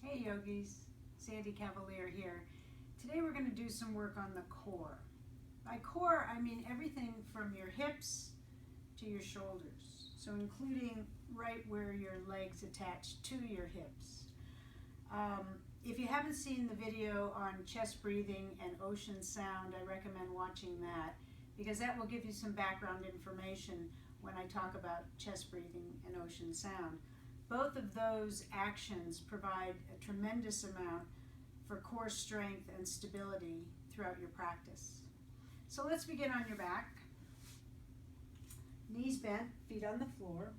Hey yogis, Sandy Cavalier here. Today we're going to do some work on the core. By core, I mean everything from your hips to your shoulders. So including right where your legs attach to your hips. If you haven't seen the video on chest breathing and ocean sound, I recommend watching that because that will give you some background information when I talk about chest breathing and ocean sound. Both of those actions provide a tremendous amount for core strength and stability throughout your practice. So let's begin on your back. Knees bent, feet on the floor.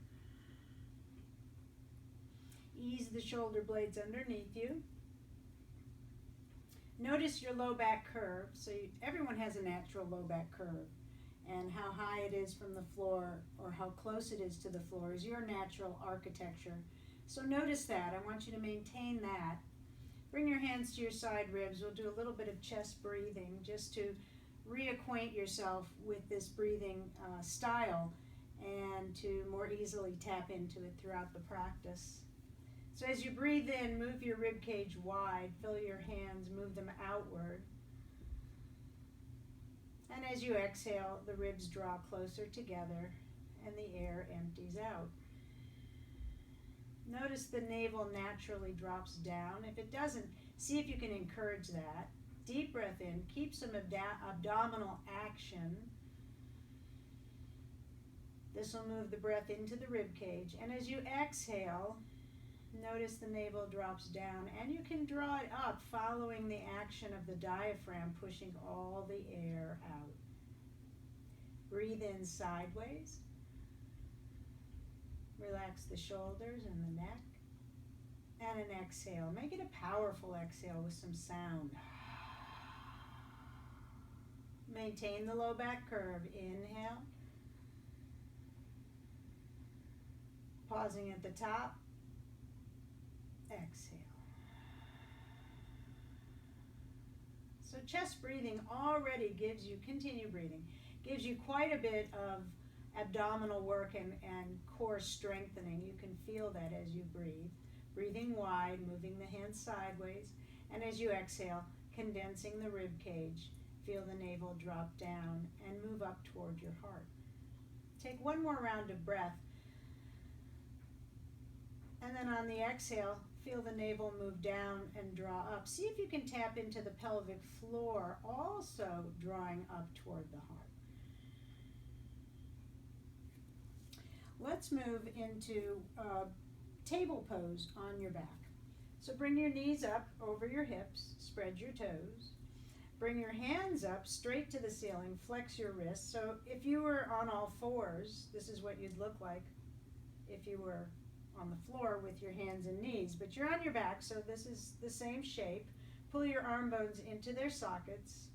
Ease the shoulder blades underneath you. Notice your low back curve. So everyone has a natural low back curve. And how high it is from the floor or how close it is to the floor is your natural architecture. So notice that. I want you to maintain that. Bring your hands to your side ribs. We'll do a little bit of chest breathing just to reacquaint yourself with this breathing style and to more easily tap into it throughout the practice. So as you breathe in, move your rib cage wide, fill your hands, move them outward. And as you exhale, the ribs draw closer together and the air empties out. Notice the navel naturally drops down. If it doesn't, see if you can encourage that. Deep breath in, keep some abdominal action. This will move the breath into the rib cage. And as you exhale, notice the navel drops down and you can draw it up following the action of the diaphragm pushing all the air out. Breathe in sideways. Relax the shoulders and the neck. And an exhale. Make it a powerful exhale with some sound. Maintain the low back curve. Inhale. Pausing at the top. Exhale. So chest breathing already gives you, continue breathing, gives you quite a bit of abdominal work and core strengthening. You can feel that as you breathe. Breathing wide, moving the hands sideways, and as you exhale, condensing the rib cage. Feel the navel drop down and move up toward your heart. Take one more round of breath. And then on the exhale, feel the navel move down and draw up. See if you can tap into the pelvic floor, also drawing up toward the heart. Let's move into table pose on your back. So bring your knees up over your hips, spread your toes. Bring your hands up straight to the ceiling, flex your wrists. So if you were on all fours, this is what you'd look like if you were on the floor with your hands and knees, but you're on your back, so this is the same shape. Pull your arm bones into their sockets.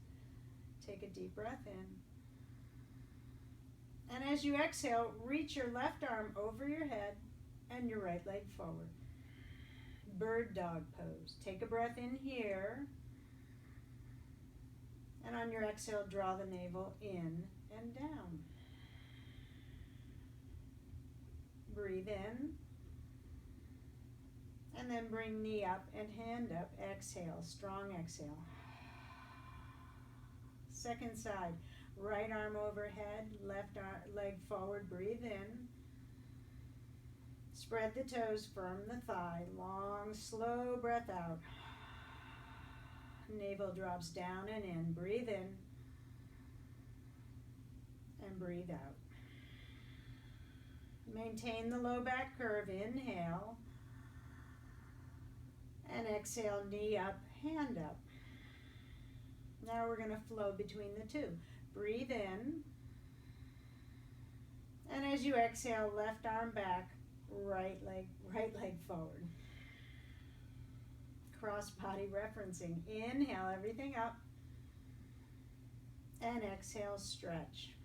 Take a deep breath in. And as you exhale, reach your left arm over your head and your right leg forward. Bird dog pose. Take a breath in here. And on your exhale, draw the navel in and down. Breathe in. And then bring knee up and hand up. Exhale, strong exhale. Second side, right arm overhead, left leg forward, breathe in. Spread the toes, firm the thigh, long, slow breath out. Navel drops down and in, breathe in. And breathe out. Maintain the low back curve, inhale. And exhale, knee up, hand up. Now we're going to flow between the two. Breathe in. And as you exhale, left arm back, right leg forward. Cross body referencing. Inhale, everything up. And exhale, stretch.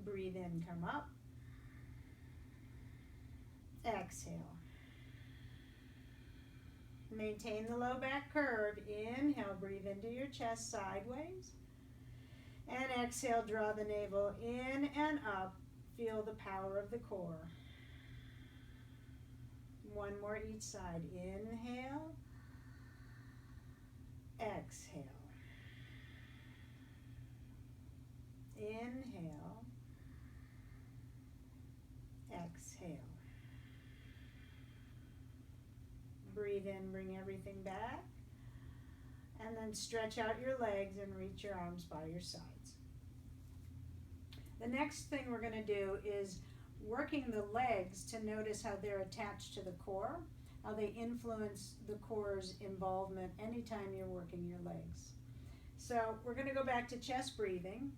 Breathe in, come up. Exhale. Maintain the low back curve. Inhale, breathe into your chest sideways. And exhale, draw the navel in and up. Feel the power of the core. One more each side. Inhale, exhale. Inhale, exhale. Breathe in, bring everything back. And then stretch out your legs and reach your arms by your sides. The next thing we're going to do is working the legs to notice how they're attached to the core, how they influence the core's involvement anytime you're working your legs. So we're going to go back to chest breathing.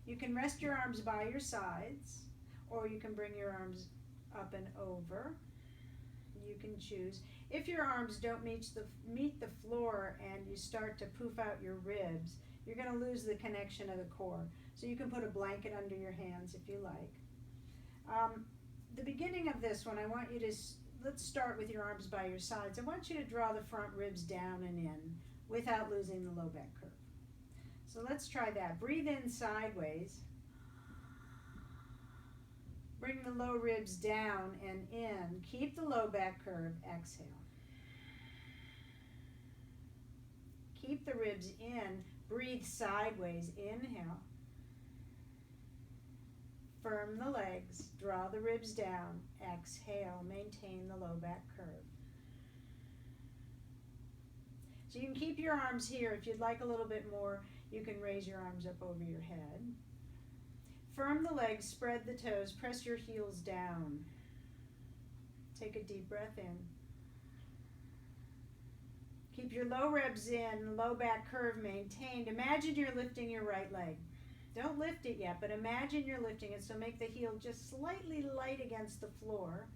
You can rest your arms by your sides, or you can bring your arms up and over. You can choose. If your arms don't meet the floor and you start to poof out your ribs, you're going to lose the connection of the core. So you can put a blanket under your hands if you like. The beginning of this one, I want you to, let's start with your arms by your sides. I want you to draw the front ribs down and in without losing the low back curve. So let's try that. Breathe in sideways. Bring the low ribs down and in. Keep the low back curve. Exhale. Keep the ribs in. Breathe sideways. Inhale. Firm the legs. Draw the ribs down. Exhale. Maintain the low back curve. So you can keep your arms here. If you'd like a little bit more, you can raise your arms up over your head. Firm the legs, spread the toes, press your heels down. Take a deep breath in. Keep your low ribs in, low back curve maintained. Imagine you're lifting your right leg. Don't lift it yet, but imagine you're lifting it, so make the heel just slightly light against the floor.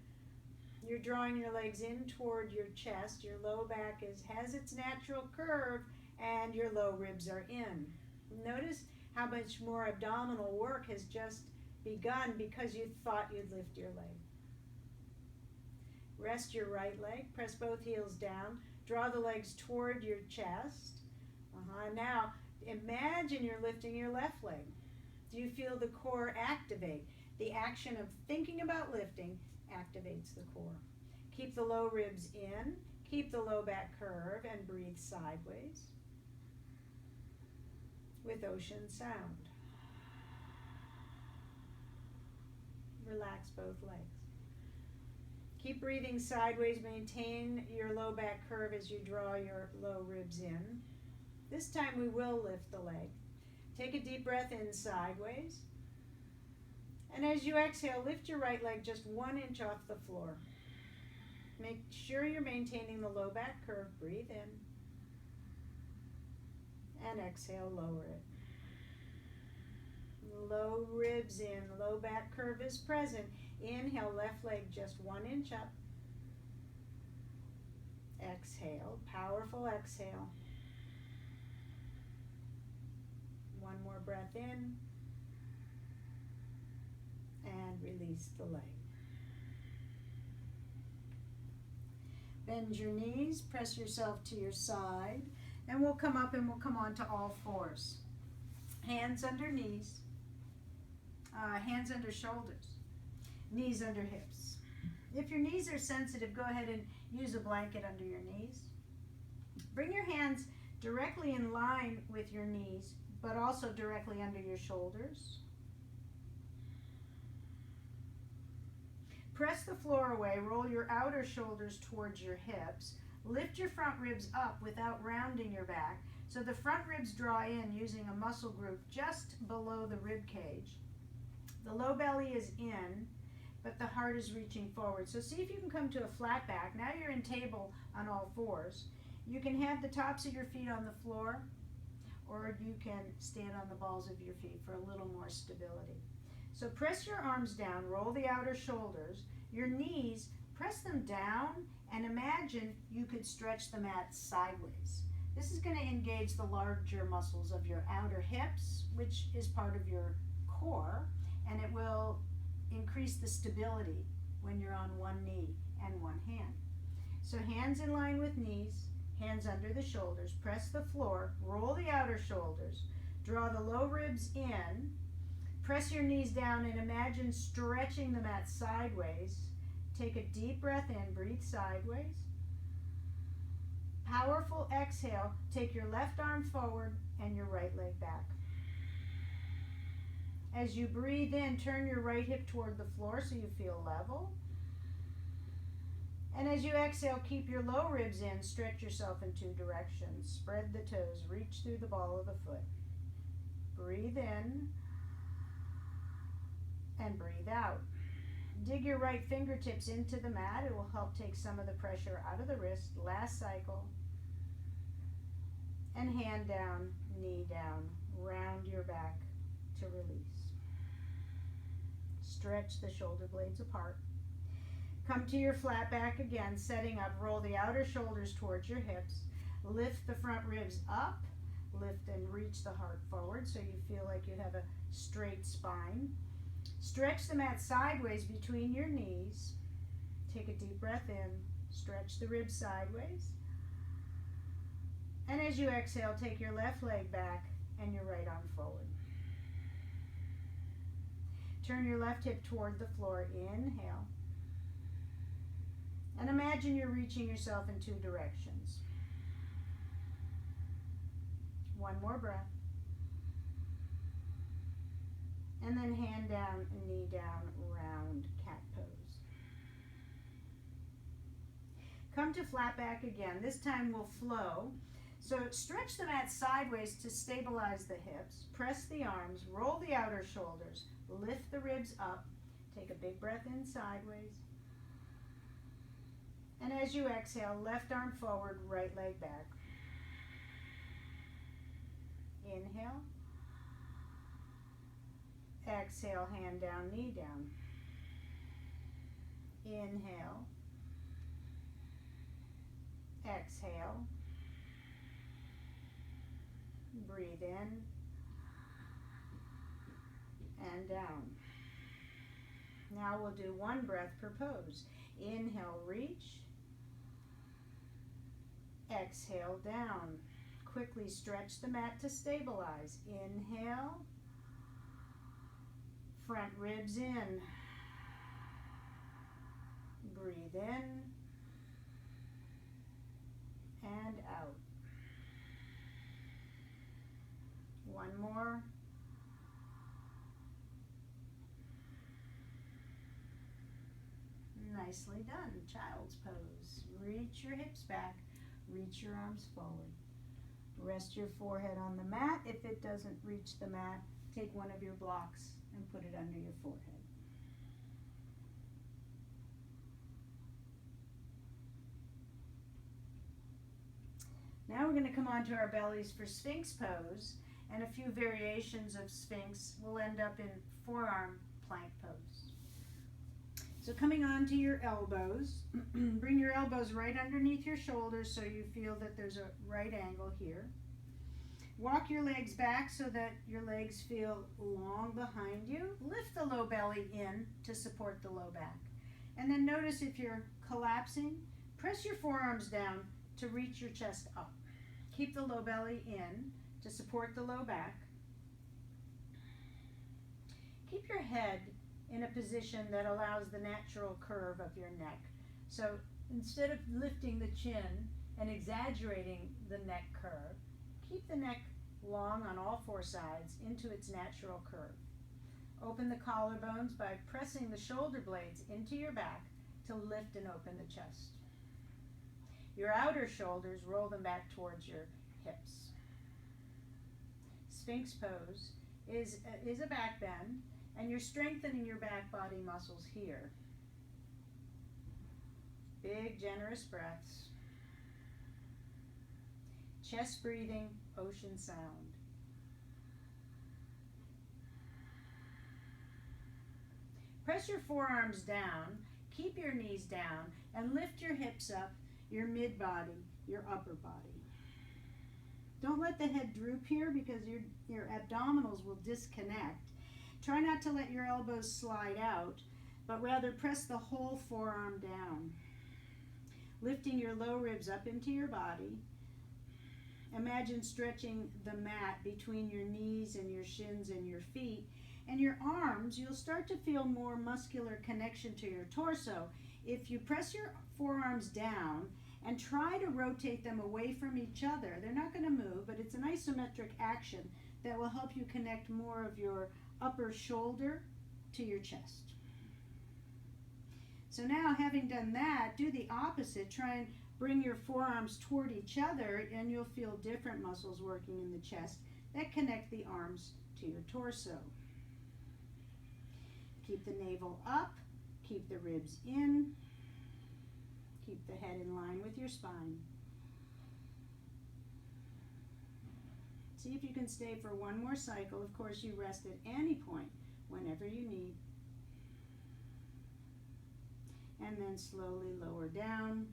You're drawing your legs in toward your chest. Your low back has its natural curve, and your low ribs are in. Notice how much more abdominal work has just begun because you thought you'd lift your leg. Rest your right leg, press both heels down, draw the legs toward your chest. Now, imagine you're lifting your left leg. Do you feel the core activate? The action of thinking about lifting activates the core. Keep the low ribs in, keep the low back curve, and breathe sideways with ocean sound. Relax both legs. Keep breathing sideways. Maintain your low back curve as you draw your low ribs in. This time we will lift the leg. Take a deep breath in sideways. And as you exhale, lift your right leg just 1 inch off the floor. Make sure you're maintaining the low back curve. Breathe in. And exhale, lower it. Low ribs in, low back curve is present. Inhale, left leg just 1 inch up. Exhale, powerful exhale. One more breath in. And release the leg. Bend your knees, press yourself to your side, and we'll come up and we'll come on to all fours. Hands under knees, hands under shoulders, knees under hips. If your knees are sensitive, go ahead and use a blanket under your knees. Bring your hands directly in line with your knees, but also directly under your shoulders. Press the floor away, roll your outer shoulders towards your hips. Lift your front ribs up without rounding your back, so the front ribs draw in using a muscle group just below the rib cage. The low belly is in, but the heart is reaching forward. So see if you can come to a flat back. Now you're in table on all fours. You can have the tops of your feet on the floor, or you can stand on the balls of your feet for a little more stability. So press your arms down, roll the outer shoulders, your knees, press them down, and imagine you could stretch the mat sideways. This is going to engage the larger muscles of your outer hips, which is part of your core, and it will increase the stability when you're on one knee and one hand. So hands in line with knees, hands under the shoulders, press the floor, roll the outer shoulders, draw the low ribs in, press your knees down and imagine stretching the mat sideways. take a deep breath in, breathe sideways. Powerful exhale, take your left arm forward and your right leg back. As you breathe in, turn your right hip toward the floor so you feel level. And as you exhale, keep your low ribs in, stretch yourself in two directions. Spread the toes, reach through the ball of the foot. Breathe in and breathe out. Dig your right fingertips into the mat. It will help take some of the pressure out of the wrist. Last cycle. And hand down, knee down. Round your back to release. Stretch the shoulder blades apart. Come to your flat back again, setting up. Roll the outer shoulders towards your hips. Lift the front ribs up. Lift and reach the heart forward so you feel like you have a straight spine. Stretch the mat sideways between your knees. Take a deep breath in. Stretch the ribs sideways. And as you exhale, take your left leg back and your right arm forward. Turn your left hip toward the floor. Inhale. And imagine you're reaching yourself in two directions. One more breath. And then hand down, knee down, round cat pose. Come to flat back again. This time we'll flow. So stretch the mat sideways to stabilize the hips. Press the arms, roll the outer shoulders, lift the ribs up. Take a big breath in sideways. And as you exhale, left arm forward, right leg back. Inhale. Exhale, hand down, knee down. Inhale. Exhale. Breathe in and down. Now we'll do one breath per pose. Inhale, reach. Exhale, down. Quickly stretch the mat to stabilize. Inhale. Front ribs in. Breathe in and out. One more. Nicely done. Child's pose. Reach your hips back. Reach your arms forward. Rest your forehead on the mat. If it doesn't reach the mat, take one of your blocks and put it under your forehead. Now we're going to come onto our bellies for Sphinx pose, and a few variations of Sphinx will end up in forearm plank pose. So coming onto your elbows, bring your elbows right underneath your shoulders so you feel that there's a right angle here. Walk your legs back so that your legs feel long behind you. Lift the low belly in to support the low back. And then notice if you're collapsing, press your forearms down to reach your chest up. Keep the low belly in to support the low back. Keep your head in a position that allows the natural curve of your neck. So instead of lifting the chin and exaggerating the neck curve, keep the neck long on all four sides into its natural curve. Open the collarbones by pressing the shoulder blades into your back to lift and open the chest. Your outer shoulders, roll them back towards your hips. Sphinx pose is a back bend, and you're strengthening your back body muscles here. Big, generous breaths. Chest breathing, ocean sound. Press your forearms down, keep your knees down, and lift your hips up, your mid-body, your upper body. Don't let the head droop here because your abdominals will disconnect. Try not to let your elbows slide out, but rather press the whole forearm down. Lifting your low ribs up into your body. Imagine stretching the mat between your knees and your shins and your feet. And your arms, you'll start to feel more muscular connection to your torso if you press your forearms down and try to rotate them away from each other, they're not going to move, but it's an isometric action that will help you connect more of your upper shoulder to your chest. So now, having done that, do the opposite. Try and bring your forearms toward each other, and you'll feel different muscles working in the chest that connect the arms to your torso. Keep the navel up, keep the ribs in, keep the head in line with your spine. See if you can stay for one more cycle. Of course, you rest at any point, whenever you need. And then slowly lower down.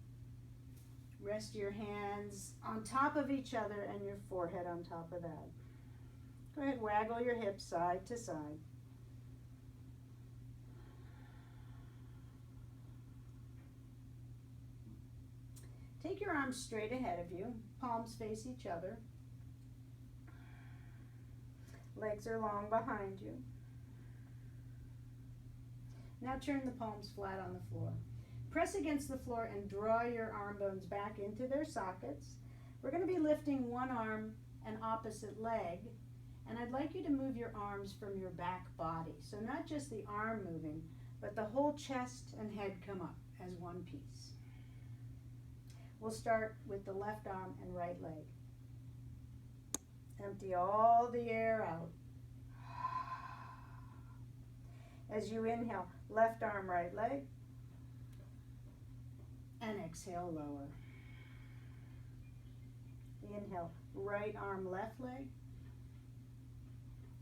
Rest your hands on top of each other and your forehead on top of that. Go ahead, waggle your hips side to side. Take your arms straight ahead of you. Palms face each other. Legs are long behind you. Now turn the palms flat on the floor. Press against the floor and draw your arm bones back into their sockets. We're going to be lifting one arm and opposite leg, and I'd like you to move your arms from your back body. So not just the arm moving, but the whole chest and head come up as one piece. We'll start with the left arm and right leg. Empty all the air out. As you inhale, left arm, right leg, and exhale, lower. Inhale, right arm, left leg,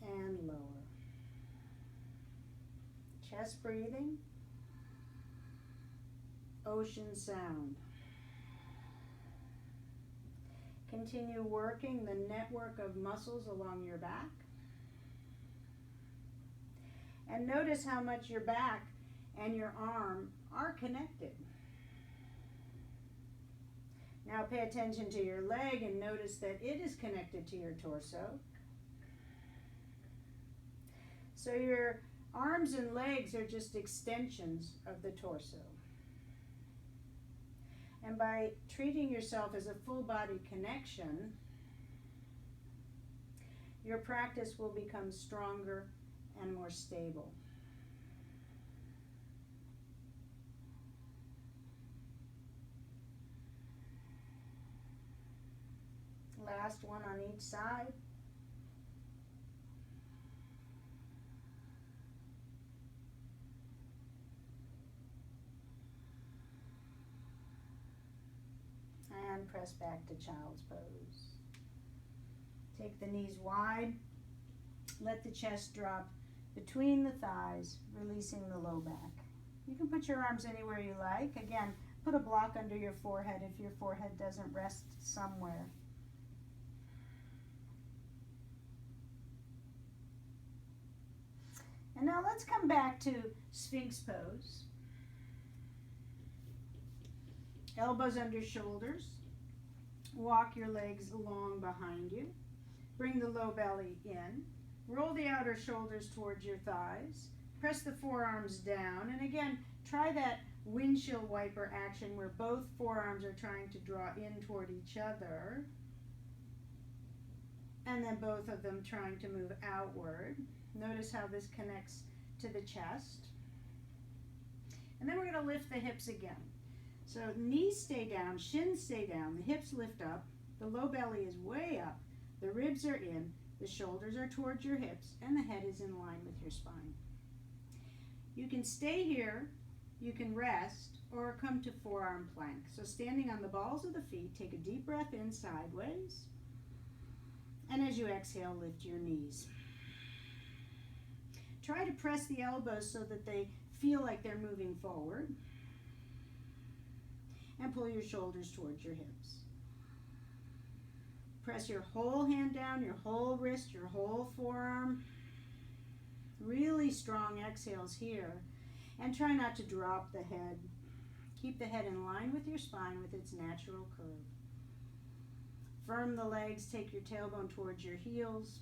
and lower. Chest breathing, ocean sound. Continue working the network of muscles along your back. And notice how much your back and your arm are connected. Now pay attention to your leg and notice that it is connected to your torso. So your arms and legs are just extensions of the torso. And by treating yourself as a full body connection, your practice will become stronger and more stable. Last one on each side. And press back to child's pose. Take the knees wide. Let the chest drop between the thighs, releasing the low back. You can put your arms anywhere you like. Again, put a block under your forehead if your forehead doesn't rest somewhere. And now let's come back to Sphinx pose. Elbows under shoulders. Walk your legs along behind you. Bring the low belly in. Roll the outer shoulders towards your thighs. Press the forearms down. And again, try that windshield wiper action where both forearms are trying to draw in toward each other. And then both of them trying to move outward. Notice how this connects to the chest. And then we're going to lift the hips again. So knees stay down, shins stay down, the hips lift up, the low belly is way up, the ribs are in, the shoulders are towards your hips, and the head is in line with your spine. You can stay here, you can rest, or come to forearm plank. So standing on the balls of the feet, take a deep breath in sideways, and as you exhale, lift your knees. Try to press the elbows so that they feel like they're moving forward. And pull your shoulders towards your hips. Press your whole hand down, your whole wrist, your whole forearm. Really strong exhales here. And try not to drop the head. Keep the head in line with your spine with its natural curve. Firm the legs, take your tailbone towards your heels.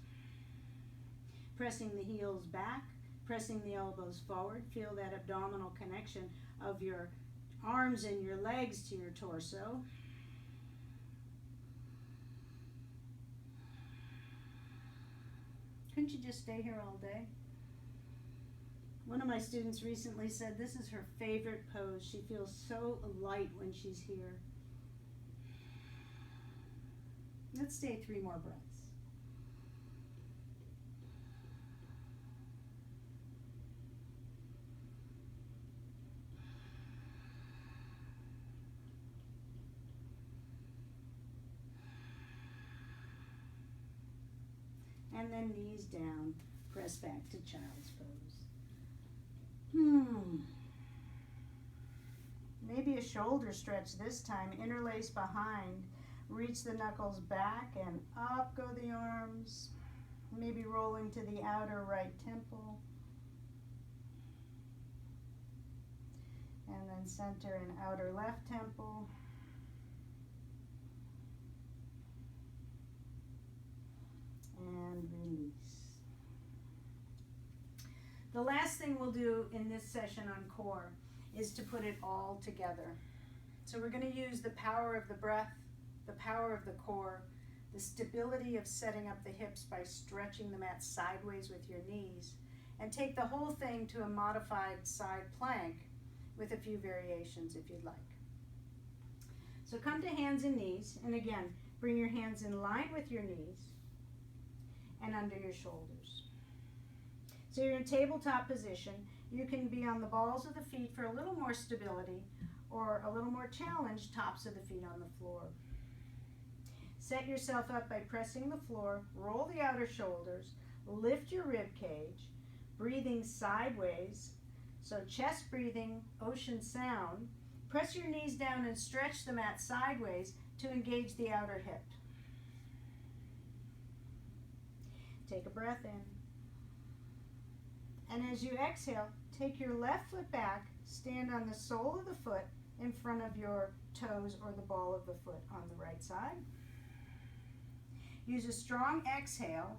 Pressing the heels back, pressing the elbows forward. Feel that abdominal connection of your arms and your legs to your torso. Couldn't you just stay here all day? One of my students recently said this is her favorite pose. She feels so light when she's here. Let's stay 3 more breaths. And then knees down, press back to child's pose. Maybe a shoulder stretch this time. Interlace behind. Reach the knuckles back and up go the arms. Maybe rolling to the outer right temple. And then center and outer left temple. And release. The last thing we'll do in this session on core is to put it all together. So we're going to use the power of the breath, the power of the core, the stability of setting up the hips by stretching the mat sideways with your knees, and take the whole thing to a modified side plank with a few variations if you'd like. So come to hands and knees, and again, bring your hands in line with your knees and under your shoulders. So you're in tabletop position. You can be on the balls of the feet for a little more stability, or a little more challenge, tops of the feet on the floor. Set yourself up by pressing the floor, roll the outer shoulders, lift your rib cage, breathing sideways, so chest breathing, ocean sound. Press your knees down and stretch the mat sideways to engage the outer hip. Take a breath in. And as you exhale, take your left foot back, stand on the sole of the foot in front of your toes or the ball of the foot on the right side. Use a strong exhale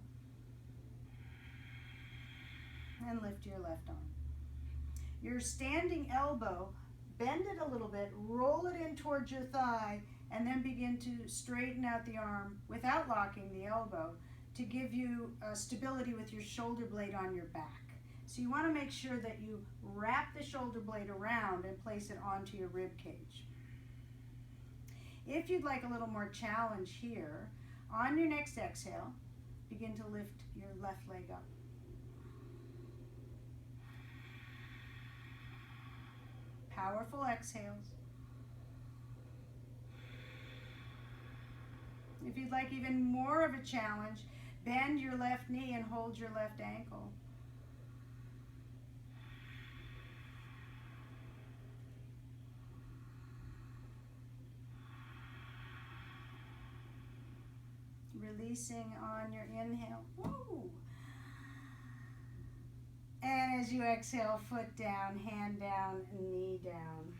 and lift your left arm. Your standing elbow, bend it a little bit, roll it in towards your thigh, and then begin to straighten out the arm without locking the elbow to give you stability with your shoulder blade on your back. So you want to make sure that you wrap the shoulder blade around and place it onto your rib cage. If you'd like a little more challenge here, on your next exhale, begin to lift your left leg up. Powerful exhales. If you'd like even more of a challenge, bend your left knee and hold your left ankle. Releasing on your inhale. Woo! And as you exhale, foot down, hand down, knee down.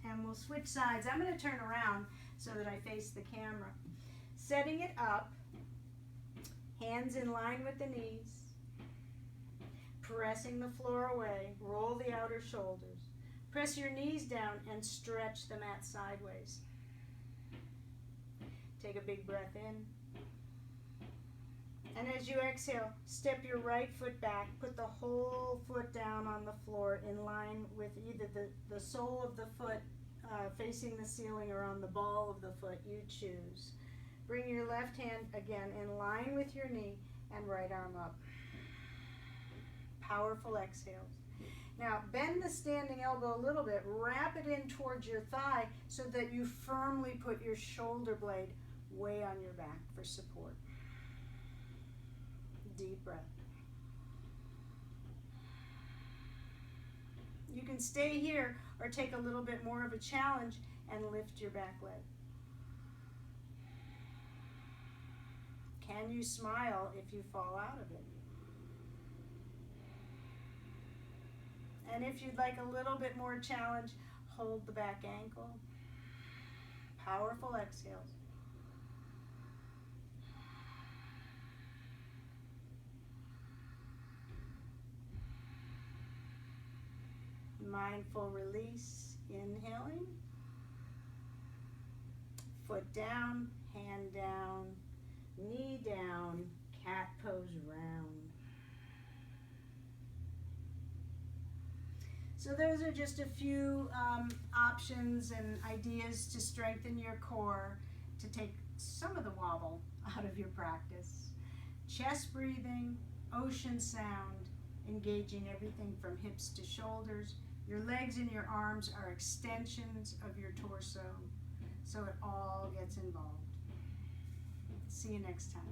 And we'll switch sides. I'm going to turn around so that I face the camera. Setting it up, hands in line with the knees, pressing the floor away, roll the outer shoulders. Press your knees down and stretch the mat sideways. Take a big breath in. And as you exhale, step your right foot back, put the whole foot down on the floor in line with either the sole of the foot facing the ceiling or on the ball of the foot, you choose. Bring your left hand again in line with your knee and right arm up. Powerful exhales. Now bend the standing elbow a little bit, wrap it in towards your thigh so that you firmly put your shoulder blade way on your back for support. Deep breath. You can stay here or take a little bit more of a challenge and lift your back leg. Can you smile if you fall out of it? And if you'd like a little bit more challenge, hold the back ankle. Powerful exhales. Mindful release, inhaling. Foot down, hand down, knee down, cat pose round. So those are just a few options and ideas to strengthen your core, to take some of the wobble out of your practice. Chest breathing, ocean sound, engaging everything from hips to shoulders. Your legs and your arms are extensions of your torso, so it all gets involved. See you next time.